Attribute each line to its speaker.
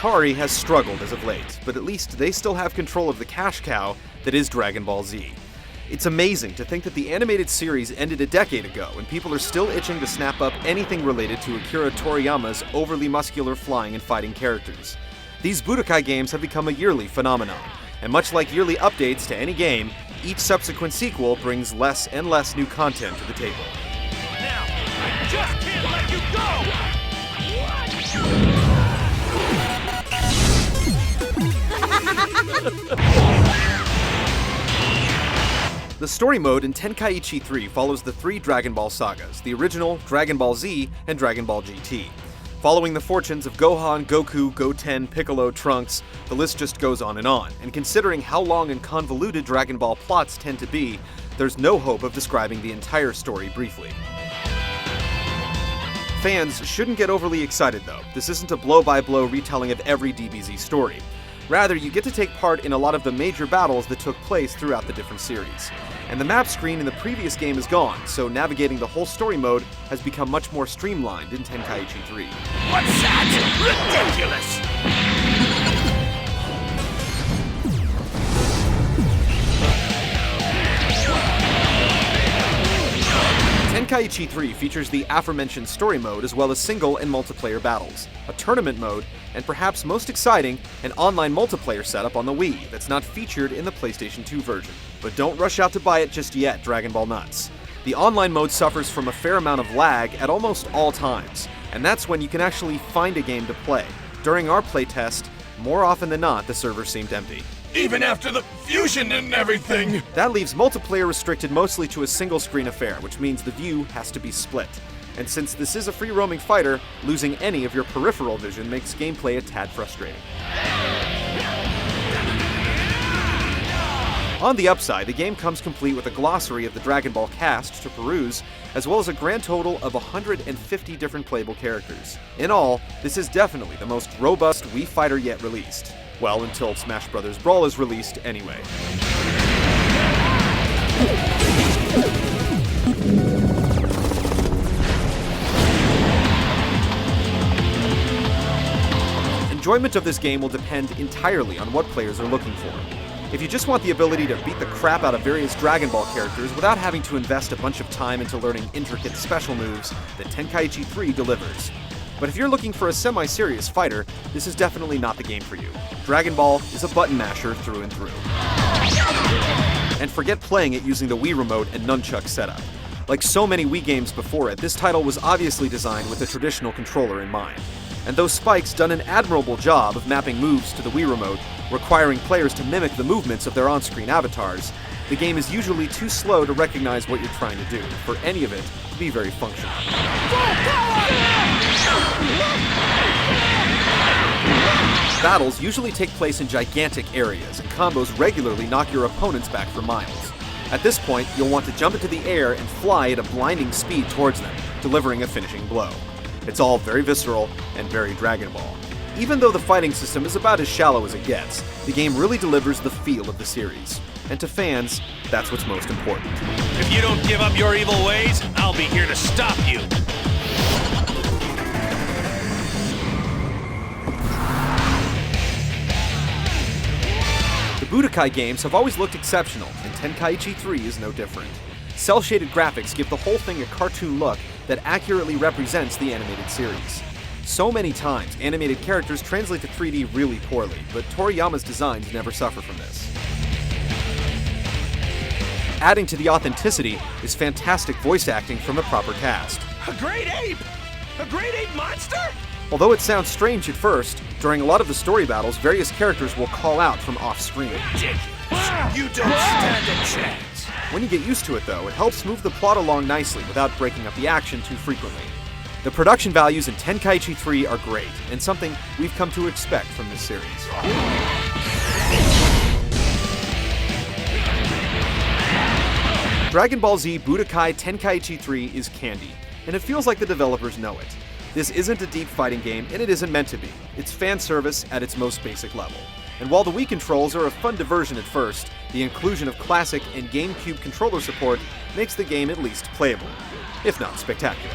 Speaker 1: Atari has struggled as of late, but at least they still have control of the cash cow that is Dragon Ball Z. It's amazing to think that the animated series ended a decade ago, and people are still itching to snap up anything related to Akira Toriyama's overly muscular flying and fighting characters. These Budokai games have become a yearly phenomenon, and much like yearly updates to any game, each subsequent sequel brings less and less new content to the table.
Speaker 2: Now, I just can't let you go!
Speaker 1: The story mode in Tenkaichi 3 follows the three Dragon Ball sagas, the original, Dragon Ball Z, and Dragon Ball GT. Following the fortunes of Gohan, Goku, Goten, Piccolo, Trunks, the list just goes on, and considering how long and convoluted Dragon Ball plots tend to be, there's no hope of describing the entire story briefly. Fans shouldn't get overly excited though. This isn't a blow-by-blow retelling of every DBZ story. Rather, you get to take part in a lot of the major battles that took place throughout the different series. And the map screen in the previous game is gone, so navigating the whole story mode has become much more streamlined in Tenkaichi 3.
Speaker 2: What's that? Ridiculous!
Speaker 1: Tenkaichi 3 features the aforementioned story mode as well as single and multiplayer battles, a tournament mode, and perhaps most exciting, an online multiplayer setup on the Wii that's not featured in the PlayStation 2 version. But don't rush out to buy it just yet, Dragon Ball Nuts. The online mode suffers from a fair amount of lag at almost all times, and that's when you can actually find a game to play. During our playtest, more often than not, the server seemed empty.
Speaker 2: Even after the fusion and everything!
Speaker 1: That leaves multiplayer restricted mostly to a single screen affair, which means the view has to be split. And since this is a free-roaming fighter, losing any of your peripheral vision makes gameplay a tad frustrating. On the upside, the game comes complete with a glossary of the Dragon Ball cast to peruse, as well as a grand total of 150 different playable characters. In all, this is definitely the most robust Wii fighter yet released. Well, until Smash Bros. Brawl is released anyway. Enjoyment of this game will depend entirely on what players are looking for. If you just want the ability to beat the crap out of various Dragon Ball characters without having to invest a bunch of time into learning intricate special moves, then Tenkaichi 3 delivers. But if you're looking for a semi-serious fighter, this is definitely not the game for you. Dragon Ball is a button masher through and through. And forget playing it using the Wii Remote and nunchuck setup. Like so many Wii games before it, this title was obviously designed with a traditional controller in mind. And though Spike's done an admirable job of mapping moves to the Wii Remote, requiring players to mimic the movements of their on-screen avatars, the game is usually too slow to recognize what you're trying to do, for any of it to be very functional. Battles usually take place in gigantic areas, and combos regularly knock your opponents back for miles. At this point, you'll want to jump into the air and fly at a blinding speed towards them, delivering a finishing blow. It's all very visceral and very Dragon Ball. Even though the fighting system is about as shallow as it gets, the game really delivers the feel of the series. And to fans, that's what's most important.
Speaker 2: If you don't give up your evil ways, I'll be here to stop you!
Speaker 1: The Budokai games have always looked exceptional, and Tenkaichi 3 is no different. Cel-shaded graphics give the whole thing a cartoon look that accurately represents the animated series. So many times, animated characters translate to 3D really poorly, but Toriyama's designs never suffer from this. Adding to the authenticity is fantastic voice acting from a proper cast.
Speaker 2: A great ape! A great ape monster?!
Speaker 1: Although it sounds strange at first, during a lot of the story battles, various characters will call out from off-screen.
Speaker 2: You don't stand a chance!
Speaker 1: When you get used to it though, it helps move the plot along nicely without breaking up the action too frequently. The production values in Tenkaichi 3 are great, and something we've come to expect from this series. Dragon Ball Z Budokai Tenkaichi 3 is candy, and it feels like the developers know it. This isn't a deep fighting game, and it isn't meant to be. It's fan service at its most basic level. And while the Wii controls are a fun diversion at first, the inclusion of classic and GameCube controller support makes the game at least playable, if not spectacular.